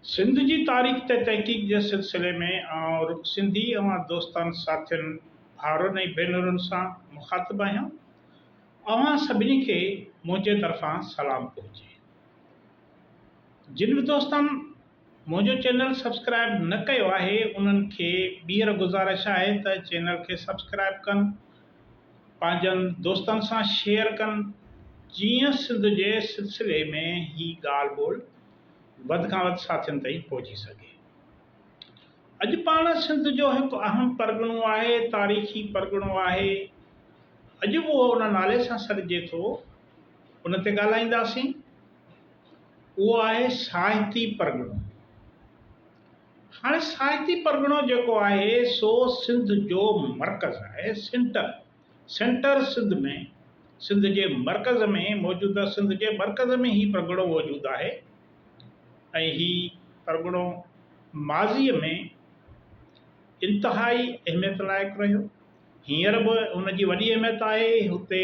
सिंध जी तारीख़ ते तहक़ीक़ जे सिलसिले में और सिंधी दोस्तनि साथियुनि भाउरनि ऐं भेनरुनि सां मुख़ातिबु आहियां। सभिनी खे मुंहिंजे तरफ़ां सलाम पहुचे। जिन बि दोस्तनि मुंहिंजो चैनल सब्सक्राइब न कयो आहे उन्हनि खे ॿीहर गुज़ारिश आहे त चैनल खे सब्सक्राइब कनि, पंहिंजनि दोस्तनि सां शेयर कनि, जीअं सिंध जे सिलसिले में ही ॻाल्हि ॿोल वधि खां वधि साथियुनि ताईं पहुची सघे। अॼु पाण सिंध जो हिकु अहम परगि॒णो आहे, तारीख़ी परगि॒णो आहे। अॼु उहो उन नाले सां सॾिजे थो, उन ते ॻाल्हाईंदासीं। उहो आहे साहिती परगि॒णो। हाणे साहिती परगि॒णो जेको आहे सो सिंध जो मर्कज़ आहे, सेंटर सिंध में, सिंध जे मर्कज़ में मौजूदु आहे। सिंध जे मर्कज़ में ही परगि॒णो मौजूदु आहे ऐं ही परगि॒णो माज़ीअ में इंतिहाई अहमियत लाइक़ु रहियो। हींअर बि हुनजी वॾी अहमियत आहे। हुते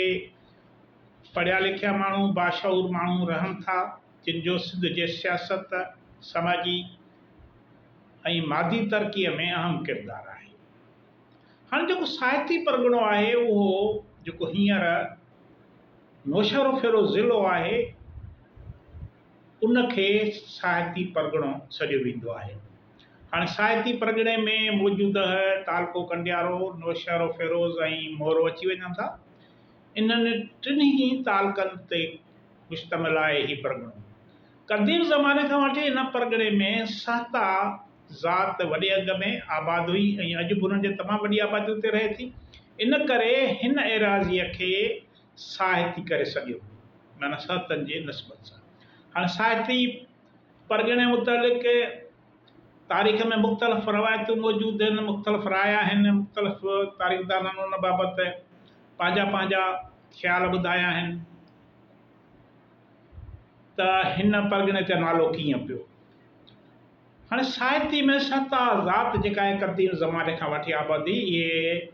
पढ़िया लिखिया माण्हू, बाशऊर माण्हू रहनि था, जिन जो सिंध जे सियासत, समाजी ऐं मादी तरक़ीअ में अहम किरदारु आहे। हाणे जेको साहिती परगि॒णो आहे उहो जेको हींअर नौशहरो फेरो ज़िलो आहे उनखे साहिती परगि॒णो सॾियो वेंदो आहे। हाणे साहिती परगि॒णे में मौजूदु तालको कंडियारो, नौशहरो फेरोज़ ऐं मोरो अची वञनि था। इन्हनि टिन्ही तालकनि ते मुश्तमिल आहे ही परगि॒णो। क़दीम ज़माने खां वठी इन परगि॒णे में सहता ज़ात वॾे अघ में आबाद हुई ऐं अॼु बि हुननि जे तमामु वॾी आबादी उते रहे थी। इन करे हिन एराज़ीअ खे साहिती करे सघियो, माना सहतनि जे निस्बत सां। हाणे साहिती परगि॒णे मुतालिक़ तारीख़ में मुख़्तलिफ़ रवायतूं मौजूदु आहिनि, मुख़्तलिफ़ राया आहिनि, मुख़्तलिफ़ तारीख़दाननि उन बाबति पंहिंजा पंहिंजा ख़्याल ॿुधाया आहिनि त हिन परगि॒णे ते नालो कीअं पियो। हाणे साहिती में सहता ज़ात जेका आहे क़दीम ज़माने खां वठी आबादी, इहे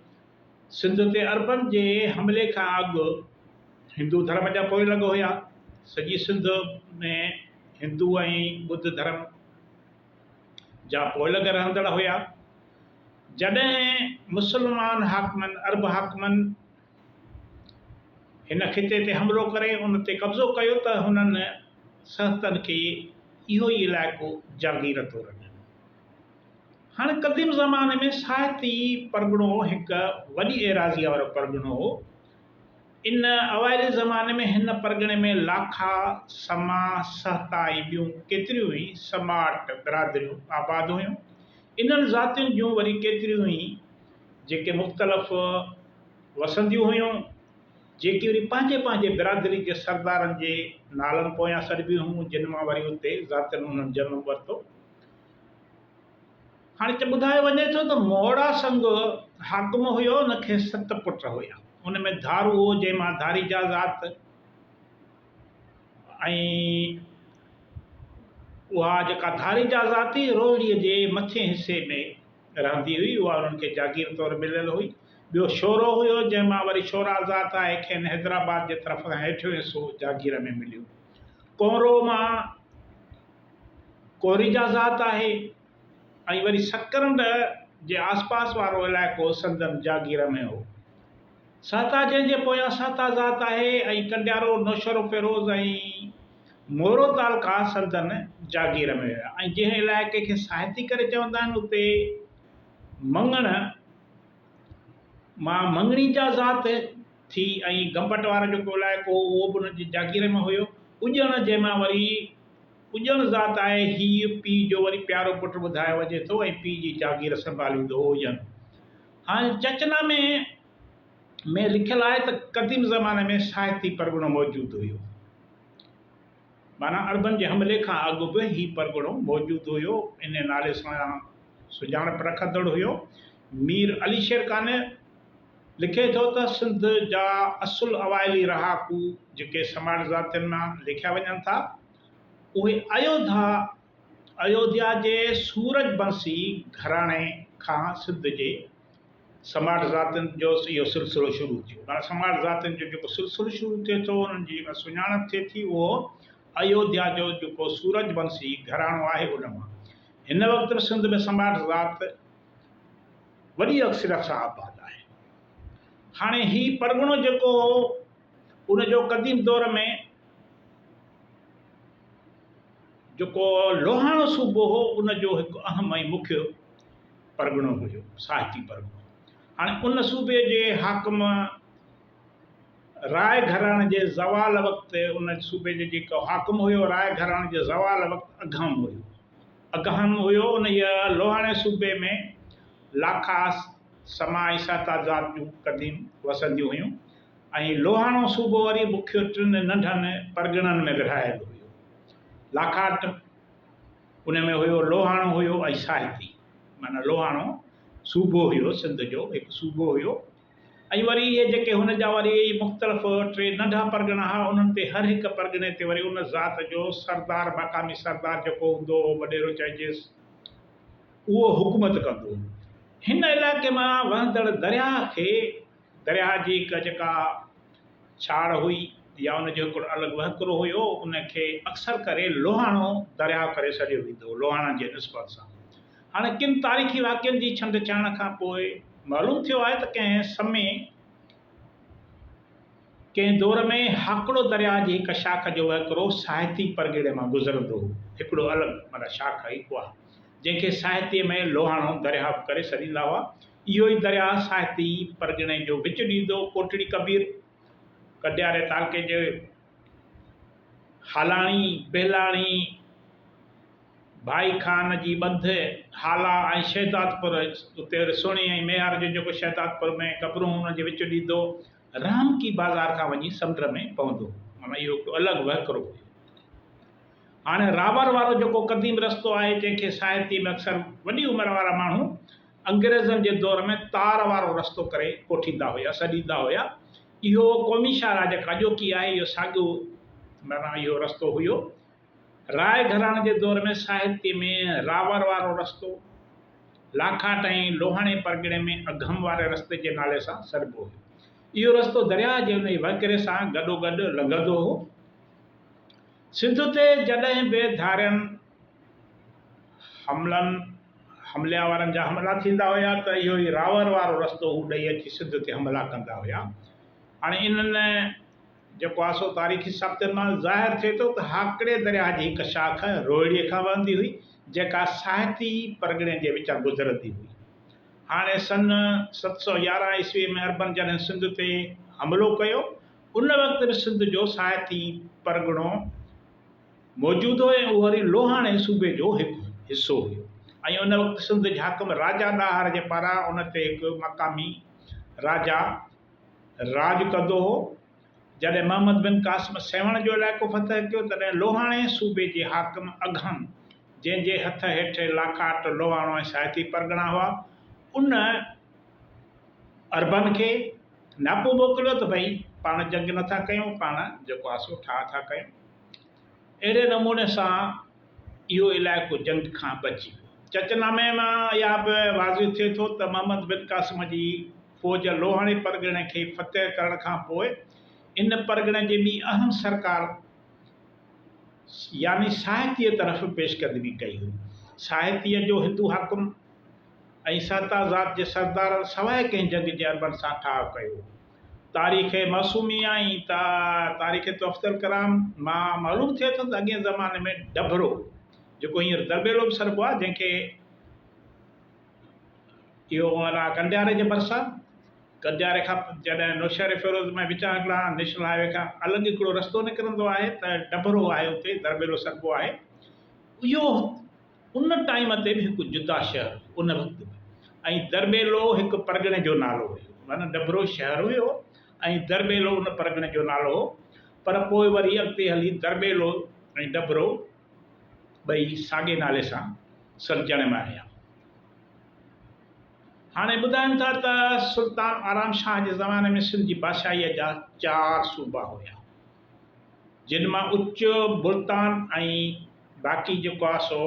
सिंध ते अरबनि जे हमले खां अॻु हिंदू धर्म जा पोइलॻ हुया। सॼी सिंध में हिंदू ऐं ॿुध धर्म जा पोइलॻ रहंदड़ हुया। जॾहिं मुस्लमान हाकिमनि, अरब हाकिमनि हिन ख़िते ते हमिलो करे उन ते कब्ज़ो कयो त हुननि सहतनि खे इहो ई इलाइक़ो जागीर तौरु ॾिनो। हाणे क़दीम ज़माने में साहिती परगि॒णो हिकु वॾी एराज़ीअ वारो परगि॒णो हो। इन अवाइली ज़माने में हिन परगि॒णे में लाखा, समा, सहता ऐं ॿियूं केतिरियूं ई समाट बिरादरियूं आबाद हुयूं। इन्हनि ज़ातियुनि जूं वरी केतिरियूं ई जेके मुख़्तलिफ़ वसंदियूं हुयूं, जेकी वरी पंहिंजे पंहिंजे बिरादरी जे सरदारनि जे नालनि पोयां सॾिबियूं हुयूं, जिन मां वरी उते ज़ातियुनि हुननि जनमु वरितो। हाणे ॿुधायो वञे थो त मोहड़ा संघ हाकिम हुयो, हुनखे 7 पुट हुया। उन में धारू हो, जंहिंमां धारीजा ज़ात ऐं उहा जेका धारीजा ज़ात हुई रोहिड़ीअ जे मथे हिसे में रहंदी हुई, उहा उन्हनि खे जागीर तौरु मिलियल हुई। ॿियो शोरो हुयो, जंहिंमां वरी शोरा ज़ात आहे, खेनि हैदराबाद जे तरफ़ खां हेठियों हिसो जागीर में मिलियो। कोरो मां कोरीजा ज़ात आहे ऐं वरी सकरंड जे आसपास वारो इलाइक़ो संदन जागीर में हो। सहता जंहिंजे पोयां सहता ज़ात आहे ऐं कंडियारो, नौशहरो फेरोज़ ऐं मोरो तालका संदन जागीर में हुया। ऐं जंहिं इलाइक़े खे साहिती करे चवंदा आहिनि उते मंगण मां मंगणी जा ज़ात थी ऐं गंबट वारो जेको इलाइक़ो उहो बि उनजी जागीर में हुयो। उॼण, जंहिंमां वरी उॼण ज़ात आहे, हीअ पीउ जो वरी प्यारो पुटु ॿुधायो वञे थो ऐं पीउ जी जागीर संभालींदो हो उॼण। हाणे चचना में लिखियलु आहे त क़दीम ज़माने में साहिती परगि॒णो मौजूदु हुयो, माना अरबनि जे हमले खां अॻु बि ही परगि॒णो मौजूदु हुयो। इन नाले सां सुञाणप रखंदड़ हुयो। मीर अली शेर खान लिखे थो त सिंध जा असुल अवाइली रहाकू जेके समाट ज़ातियुनि मां लिखिया वञनि था, उहे अयोध्या जे सूरजवंशी घराणे खां सिंध जे समाट ज़ातियुनि जो इहो सिलसिलो शुरू थियो। माना समाट ज़ातियुनि जो जेको सिलसिलो शुरू थिए थो, उन्हनि जी जेका सुञाणप थिए थी, उहो अयोध्या जो जेको सूरजवंशी घराणो आहे उन मां हिन वक़्तु सिंध में सम्राट ज़ात वॾी अक्सर सां आबाद आहे। हाणे ही परगिणो जेको हो उन जो क़दीम दौर में जेको लोहाणो सूबो हो उन जो हिकु अहम ऐं मुख्य परगिणो हुयो, साहिती परगिणो। हाणे उन सूबे जे हाकिम राय घराणे जे ज़वाल वक़्तु उन सूबे जे जेको हाकिम हुयो राय घराणे जे ज़वाल वक़्तु अगहम हुयो। उन लोहाणे सूबे में लाखा समाई साता ज़ात जूं क़दीम वसंदियूं हुयूं ऐं लोहाणो सूबो वरी मुख्य टिनि नंढनि परगिणनि में विरहायल हुयो। लाखाट उन में हुयो, लोहाणो हुयो ऐं साहिती, माना लोहाणो सूबो हुयो, सिंध जो हिकु सूबो हुयो। ऐं वरी इहे जेके हुन जा वरी मुख़्तलिफ़ टे नंढा परगिणा हुआ, उन्हनि ते हर हिकु परगिणे ते वरी उन ज़ात जो सरदार, मक़ामी सरदार जेको हूंदो हो, वॾेरो चइजेसि, उहो हुकूमत कंदो। हिन इलाइक़े मां वहंदड़ दरिया जी हिकु जेका छाड़ हुई या उन जो हिकिड़ो अलॻि वहिकिरो हुयो, उनखे अक्सर करे लोहाणो दरिया करे छॾियो वेंदो लोहाणा जे निस्बत सां। हाणे किन तारीख़ी वाक़िअनि जी छंड चाण खां पोइ मालूम थियो आहे त कंहिं दौर में हाकड़ो दरिया जी हिकु शाख जो वहिकिरो साहिती परगिणे मां गुज़रंदो हो, हिकिड़ो अलॻि माना शाख ई उहा जंहिंखे साहितीअ में लोहाणो दरिया करे छॾींदा हुआ। इहो ई दरिया साहिती परगिणे जो विच ॾींदो कोटड़ी कबीर, कॾियारे तालके जे हालाणी, बेलाणी, भाई खान जी ॿध, हाला ऐं शहदादपुर, उते रिसोणी ऐं मेहार जो जेको शहदादपुर में कबरूं हुन जे विच ॾींदो राम की बाज़ार खां वञी समुंड में पवंदो, माना इहो हिकु अलॻि वहिकिरो हुयो। हाणे रावर वारो जेको क़दीम रस्तो आहे, जंहिंखे साहिती में अक्सर वॾी उमिरि वारा माण्हू अंग्रेज़नि जे दौर में तार वारो रस्तो करे कोठींदा हुया, सॾींदा हुया। इहो क़ौमी शाहरा जेका अॼोकी आहे, इहो साॻियो माना इहो रस्तो हुयो। राय घराणे जे दौर में साहित्य में रावर वारो रस्तो लाखाट ऐं लोहाणे परगिणे में अगहम वारे रस्ते जे नाले सां सॾिबो हुयो। इहो रस्तो दरिया जे उन वहिकिरे सां गॾोगॾु लंघंदो हो। सिंध ते जॾहिं बि धारियनि हमला वारनि जा हमला थींदा हुया त इहो ई रावर वारो रस्तो हू ॾेई अची सिंध ते हमला कंदा हुया। हाणे इन्हनि जेको आहे सो तारीख़ी साबितनि मां ज़ाहिर थिए थो त हाकड़े दरिया जी हिकु शाख रोहिड़ीअ खां वहंदी हुई, जेका साहिती परगिणे जे विचां गुज़रंदी हुई। हाणे सन 711 ईस्वी में अरबन जॾहिं सिंध ते हमिलो कयो, उन वक़्तु बि सिंध जो साहिती परगिणो मौजूदु हुओ ऐं उहो वरी लोहाणे सूबे जो हिकु हिसो हुयो। ऐं उन वक़्तु सिंध जे हाकिम राजा ॾाहर जे पारां उन ते हिकु मक़ामी राजा राज कंदो हो। जॾहिं मोहम्मद बिन कासिम सेवण जो इलाइक़ो फतह कयो, तॾहिं लोहाणे सूबे जे हाकिम अगहम, जंहिंजे हथ हेठि लाखाट, लोहाणो ऐं साहिती परगिणा हुआ, उन अरबन खे नापो मोकिलियो त भई पाण जंग नथा कयूं, पाण जेको आहे सो ठाह था कयूं। अहिड़े नमूने सां इहो इलाइक़ो जंग खां बची वियो। चचनामे मां इहा बि वाज़िह थिए थो त मोहम्मद बिन कासिम जी फ़ौज लोहाणे परगिणे खे फतह करण खां पोइ इन परगिणे जे ॿी अहम सरकार यानी साहितीअ तरफ़ पेशकदमी कई हुई। साहितीअ जो हिंदू हाकिम ऐं साता ज़ात जे सरदार सवाइ कंहिं जंग जे अरबन सां ठाह कयो। तारीख़ मासूमिया ऐं तारीख़ तफ़्तल कराम मां मालूम थिए थो त अॻे ज़माने में डभरो, जेको हींअर दरबेलो बि सॾिबो आहे, जंहिंखे इहो माना कंडियारे जे भरिसां, कंडियारे खां जॾहिं नौशहर फिरोज़ में विचां हिकिड़ा नेशनल हाईवे खां अलॻि हिकिड़ो रस्तो निकिरंदो आहे त डभरो आहे, उते दरबेलो सॾिबो आहे। इहो उन टाइम ते बि हिकु जुदा शहर उन वक़्तु में, ऐं दरबेलो हिकु परगिणे जो नालो हुयो, माना डभरो शहर हुयो ऐं दरबेलो उन परगिणे जो नालो हो। पर पोइ वरी अॻिते हली दरबेलो ऐं डभरो ॿई साॻे नाले सां सॾिजण में आया। हाणे ॿुधाइनि था त सुल्तान आराम शाह जे ज़माने में सिंध जी बादशाहीअ जा 4 सूबा हुया, जिन मां उच मुल्तान ऐं बाक़ी जेको आहे सो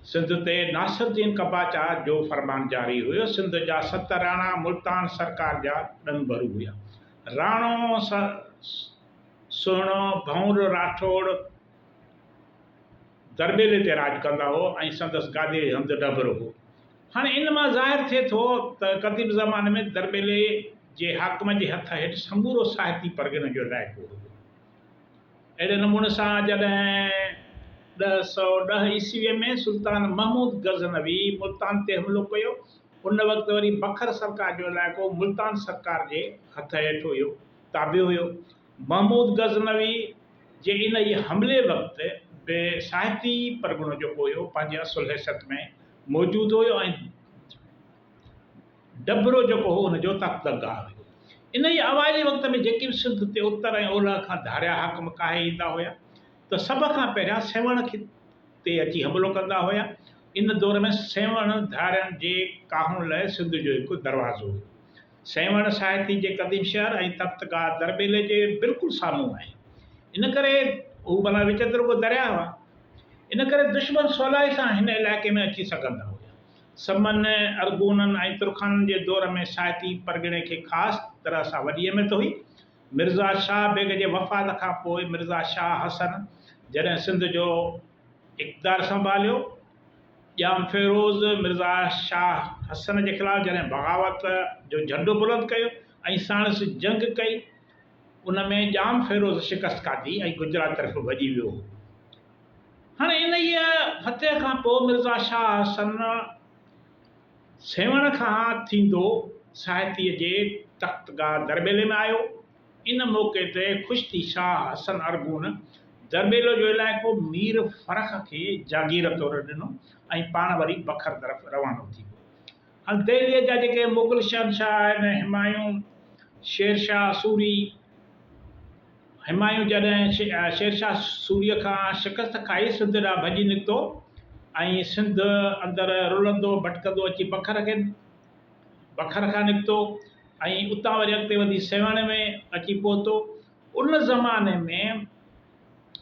सिंध ते नासिरुद्दीन कबाचा जो फरमान जारी हुयो। सिंध जा 7 राणा मुल्तान सरकार जा ॾंभरु हुया। राणो सुहिणो भंवर राठौड़ दरबेले ते राज कंदा हो ऐं संदसि गादीअ जो हंधु डबरो हो। हाणे इन मां ज़ाहिर थिए थो त क़दीम ज़माने में दरबेले जे हाकिम जे हथ हेठि समूरो साहिती परगि॒णे जो इलाइक़ो हो। अहिड़े नमूने सां जॾहिं 1010 ईस्वीअ में सुल्तान महमूद गज़नवी मुल्तान ते हमिलो कयो, उन वक़्तु वरी बखर सरकार जो इलाइक़ो मुल्तान सरकार जे हथ हेठि हुयो, ताबियो हुयो। महमूद गज़नवी जे इन ई हमले वक़्तु बि साहिती परगि॒णो जेको हुयो पंहिंजे असुल हैसियत में मौजूदु हुयो ऐं डबरो जेको हो उनजो तख़्तगाह हुयो। इन ई अवाइली वक़्त में जेके बि सिंध ते उत्तर ऐं ओलह खां धारिया हाकिम काहे ईंदा हुया त सभ खां पहिरियां सेवण ते अची हमिलो कंदा हुया। इन दौर में सेवण धारियनि जे काहुन लाइ सिंध जो हिकु दरवाज़ो हुयो। सेवण साहिती जे क़दीम शहर ऐं तख़्तगाह दरबेले जे बिल्कुलु साम्हूं आहे। इन करे हू भला विच ते रुॻो दरिया हुआ, इन करे दुश्मन सवलाई सां हिन इलाइक़े में अची सघंदा हुया। समन अरगूननि ऐं तुर्खाननि जे दौर में साहिती परगि॒णे खे ख़ासि तरह सां वॾी अहमियत हुई। मिर्ज़ा शाह बेग जे वफ़ात खां पोइ मिर्ज़ा शाह हसन जॾहिं सिंध जो इक़्तिदार संभालियो, ॼाम फ़िरोज़ मिर्ज़ा शाह हसन जे ख़िलाफ़ जॾहिं बग़ावत जो झंडो बुलंद कयो ऐं साणुसि जंग कई, उन में ॼाम फ़िरोज़ शिकस्त खाधी ऐं गुजरात तरफ़ भॼी वियो। हाणे इन ई फतेह खां पोइ मिर्ज़ा शाह हसन सेवण खां थींदो साहितीअ जे तख़्तगाह दरबेले में आयो। इन मौक़े ते ख़ुशि थी शाह हसन अरगून दरबेलो जो इलाइक़ो मीर फ़रख़ खे जागीर तौरु ॾिनो ऐं पाण वरी बखर तरफ़ रवानो थी वियो। हाणे दिल्लीअ जा जेके मुग़ल शहनशाह आहिनि हुमायूं, शेरशाह सूरी, हुमायूं जॾहिं शेरशाह सूरीअ खां शिकस्त खाई सिंध ॾांहुं भॼी निकितो ऐं सिंध अंदरि रुलंदो भटकंदो अची बखर खां निकितो ऐं उतां वरी अॻिते वधी सेवण में अची पहुतो। उन ज़माने में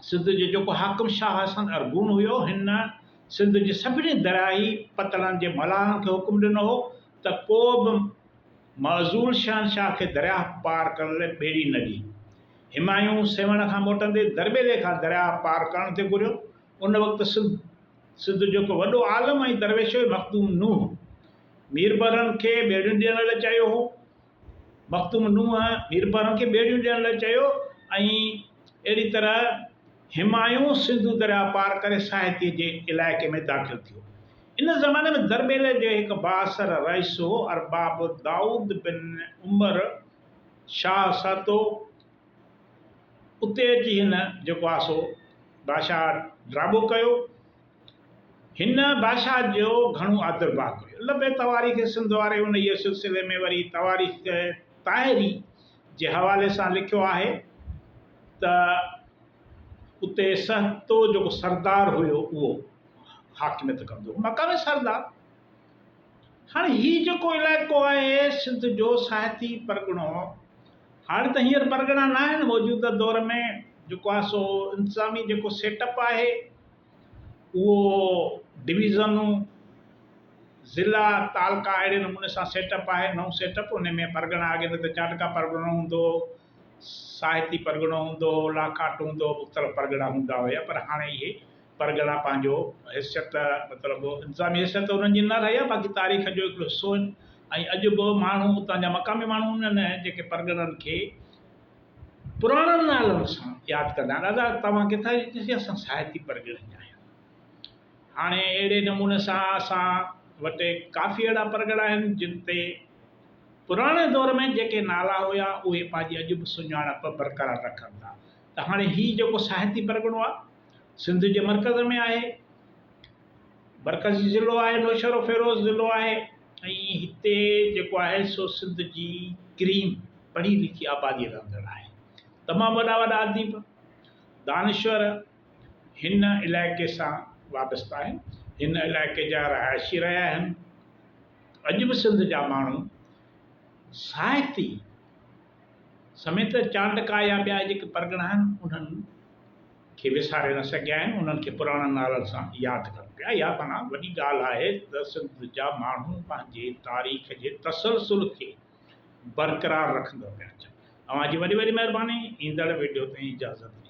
सिंध जो जेको हाकिम शाह हसन अरगून हुयो, हिन सिंध जे सभिनी दरियाई पतलनि जे मलाहनि खे हुकुम ॾिनो हो त को बि मअज़ूल शहनशाह खे दरिया पार करण लाइ ॿेड़ी न ॾी। हुमायूं सेवण खां मोटंदे दरबेले खां दरिया पार करण ते घुरियो। उन वक़्तु सिंध जेको वॾो आलम ऐं दरवेश हुयो मखदूम नूह मीरबरनि खे ॿेड़ियूं ॾियण लाइ चयो हो। मखदूम नूह मीरबरनि खे ॿेड़ियूं ॾियण लाइ चयो ऐं अहिड़ी तरह हुमायूं सिंधु दरिया पार करे साहितीअ जे इलाइक़े में दाख़िल थियो। इन ज़माने में दरबेले जो हिकु बासर रईस हो, अरबाब दाऊद बिन उमर शाह सातो। उते अची हिन जेको आहे सो बादशाह ड्राबो कयो। हिन बादशाह जो घणो आदर बाग हुयो। लबे तवारीख़ सिंध वारे उन जे सिलसिले में वरी तवारीख़ ताहिरी जे हवाले सां लिखियो आहे त उते सहतो जेको सरदार हुयो उहो हाकिमियत कंदो, मक़ामी सरदार। हाणे हीउ जेको इलाइक़ो आहे सिंध जो साहिती परगि॒णो, हाणे त हींअर परगि॒णा न आहिनि मौजूदा दौर में। जेको आहे सो इंतिज़ामी जेको सेटअप आहे उहो डिवीज़नूं, ज़िला, तालका अहिड़े नमूने सां सेटअप आहे, नओं सेटअप। उन में परगि॒णा अॻे न त चाटका परगि॒णो हूंदो, साहिती परगि॒णो हूंदो, लाखाट हूंदो, मुख़्तलिफ़ परगि॒णा हूंदा हुया। पर हाणे इहे परगि॒णा पंहिंजो हैसियत मतिलबु इंतिज़ामी हैसियत उन्हनि जी न रही आहे, बाक़ी तारीख़ जो हिकिड़ो हिसो आहिनि। ऐं अॼु बि माण्हू उतां जा मक़ामी माण्हू उन्हनि जेके परगि॒णनि खे पुराणनि नालनि सां यादि कंदा आहिनि। दादा तव्हां किथां जी? असां साहिती परगि॒णे जा आहियूं। हाणे अहिड़े नमूने सां असां वटि काफ़ी अहिड़ा परगि॒णा आहिनि जिन ते पुराणे दौर में जेके नाला हुया उहे पंहिंजी अॼु बि सुञाणप बरक़रार रखनि था। त हाणे हीउ जेको साहिती परगि॒णो आहे सिंध जे मर्कज़ में आहे, मर्कज़ी ज़िलो आहे, नौशहरो फ़िरोज़ ज़िलो आहे। ऐं हिते जेको आहे सो सिंध जी क्रीम पढ़ी लिखी आबादी रहंदड़ आहे। तमामु वॾा वॾा अदीब, दानिश्वर हिन इलाइक़े सां वाबस्ता आहिनि, हिन इलाइक़े जा रहायशी रहिया आहिनि। अॼु बि सिंध जा माण्हू साहिती समेत चांडका या ॿिया जेके परगि॒णा आहिनि उन्हनि खे विसारे न सघिया आहिनि, उन्हनि खे पुराणनि नालनि सां यादि कनि पिया। इहा माना वॾी ॻाल्हि आहे त सिंध जा माण्हू पंहिंजे तारीख़ जे तसलसुल खे बरक़रार रखंदा पिया अचनि। तव्हांजी वॾी वॾी महिरबानी। ईंदड़ वीडियो ताईं इजाज़त।